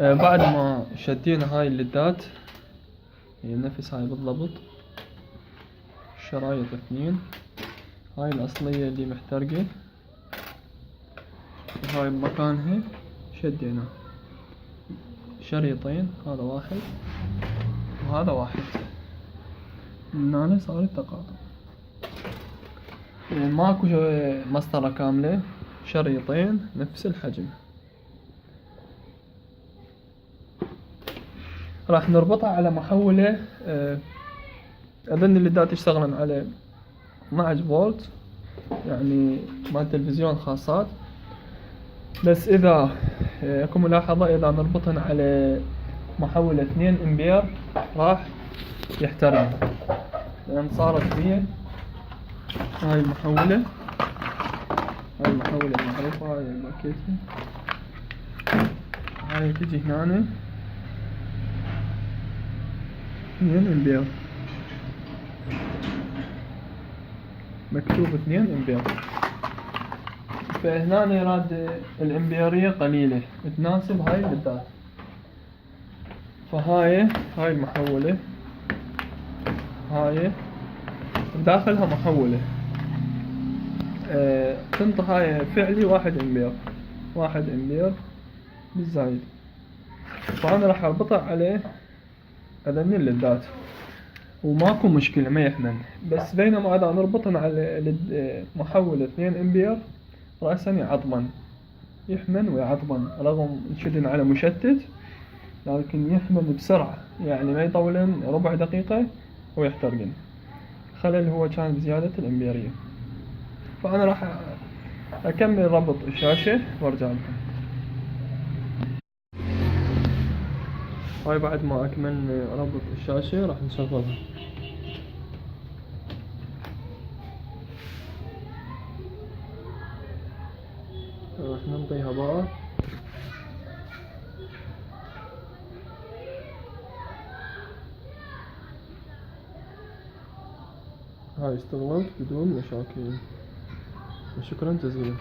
بعد ما شدينا هاي الليدات، هي نفس هاي بالضبط، شرايط 2، هاي الأصلية اللي محترقة وهاي بمكانها، شدينا شريطين، هذا واحد وهذا واحد، من هنا صار التقاطع. يعني ماكو مسطرة كاملة، شريطين نفس الحجم. راح نربطها على محولة، أظن الليدات يشتغلن على 12 فولت، يعني مال تلفزيون خاصات. بس إذا اكو ملاحظة، إذا نربطهن على محولة 2 امبير راح يحترم، لأن صارت بيه هاي المحولة المعروفة، هاي الماركتها، هاي تجي هنا 2 امبير، مكتوب 2 امبير. فهنا يراد الامبيرية قليلة تناسب هاي الليدات. فهاي المحولة، هاي بداخلها محولة، تنطي هاي فعلي 1 امبير، 1 امبير بالزايد. فأنا راح اربطها عليه هذني الليدات وماكو مشكلة، ما يحمل. بس بينما اذا نربطن على محولة 2 امبير رأسا يعطبن، يحمل ويعطبن، رغم نشدن على مشتت لكن يحمل بسرعة، يعني ما يطولن ربع دقيقة ويحترقن. خلل هو كان بزيادة الامبيرية. فأنا راح أكمل ربط الشاشة وارجع لكم. هاي بعد ما أكمل ربط الشاشة راح نشغلها. راح ننطيها باور. هاي اشتغلت بدون مشاكل، وشكرا جزيلا.